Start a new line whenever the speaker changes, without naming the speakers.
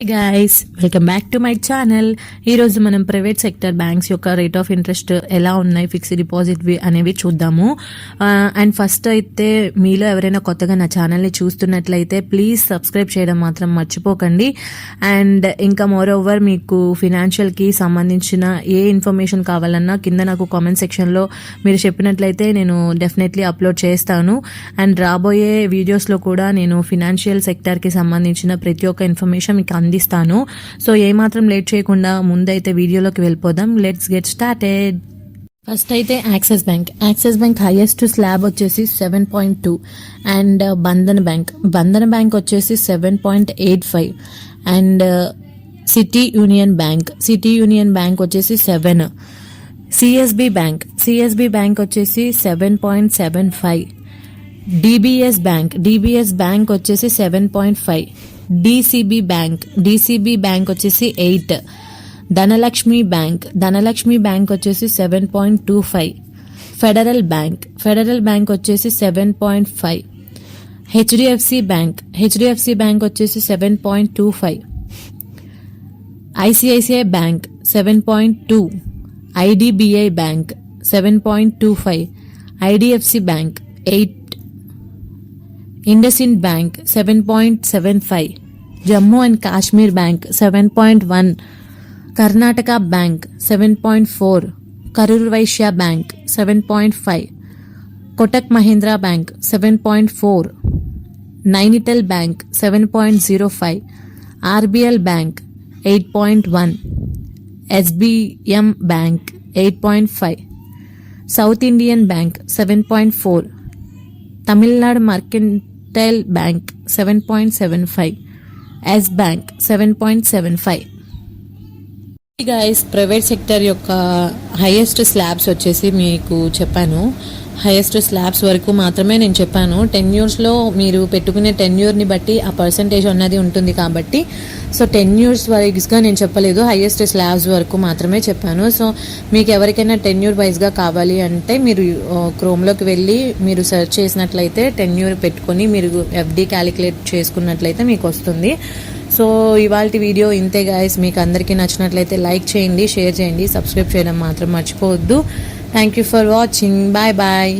Guys welcome back to my channel. ఈరోజు మనం private sector banks యొక్క రేట్ ఆఫ్ ఇంట్రెస్ట్ ఎలా ఉన్నాయి, ఫిక్స్డ్ డిపాజిట్ అనేవి చూద్దాము. అండ్ ఫస్ట్ అయితే మీలో ఎవరైనా కొత్తగా నా ఛానల్ని చూస్తున్నట్లయితే ప్లీజ్ సబ్స్క్రైబ్ చేయడం మాత్రం మర్చిపోకండి. అండ్ ఇంకా మోర్ ఓవర్ మీకు ఫినాన్షియల్కి సంబంధించిన ఏ ఇన్ఫర్మేషన్ కావాలన్నా కింద నాకు కామెంట్ సెక్షన్లో మీరు చెప్పినట్లయితే నేను డెఫినెట్లీ అప్లోడ్ చేస్తాను. అండ్ రాబోయే వీడియోస్లో కూడా నేను ఫినాన్షియల్ సెక్టర్కి సంబంధించిన ప్రతి ఒక్క ఇన్ఫర్మేషన్ మీకు అందిస్తాను. సో ఏమాత్రం లేట్ చేయకుండా ముందైతే వీడియోలోకి వెళ్ళిపోదాం. Let's get started. ఫస్ట్ అయితే యాక్సిస్ బ్యాంక్ హైయెస్ట్ స్లాబ్ వచ్చేసి 7.2 అండ్ బంధన్ బ్యాంక్ వచ్చేసి 7.85 అండ్ సిటీ యూనియన్ బ్యాంక్ వచ్చేసి 7. సిఎస్బి బ్యాంక్ వచ్చేసి 7.75. డిబిఎస్ బ్యాంక్ వచ్చేసి 7.5. డిసిబి బ్యాంక్ వచ్చేసి 8. ధనలక్ష్మి బ్యాంక్ వచ్చేసి 7.25. ఫెడరల్ బ్యాంక్ వచ్చేసి 7.5. హెచ్డిఎఫ్సి బ్యాంక్ వచ్చేసి 7.25. ICICI bank 7.2. IDBI bank 7.25. IDFC bank 8. IndusInd bank 7.75. Jammu and Kashmir bank 7.1. Karnataka bank 7.4. Karur Vysya bank 7.5. Kotak Mahindra bank 7.4. Nainital bank 7.05. RBL bank 8.1. SBM bank 8.5. South Indian bank 7.4. Tamil Nadu mercantile bank 7.75. Yes bank 7.75. Guys private sector యొక్క highest slabs వచ్చేసి మీకు చెప్పాను. Highest slabs వరకు మాత్రమే నేను చెప్పాను. టెన్యూర్స్లో మీరు పెట్టుకునే టెన్యూర్ని బట్టి ఆ పర్సంటేజ్ అన్నది ఉంటుంది కాబట్టి సో టెన్యూర్స్ వైజ్గా నేను చెప్పలేదు, హైయెస్ట్ స్లాబ్స్ వరకు మాత్రమే చెప్పాను. సో మీకు ఎవరికైనా టెన్యూర్ వైజ్గా కావాలి అంటే మీరు క్రోమ్లోకి వెళ్ళి మీరు సెర్చ్ చేసినట్లయితే టెన్యూర్ పెట్టుకొని మీరు ఎఫ్డి క్యాలిక్యులేట్ చేసుకున్నట్లయితే మీకు వస్తుంది. సో ఇవాళ వీడియో ఇంతే గైస్. మీకు అందరికీ నచ్చినట్లయితే లైక్ చేయండి, షేర్ చేయండి, సబ్స్క్రైబ్ చేయడం మాత్రం మర్చిపోవద్దు. Thank you for watching. Bye bye.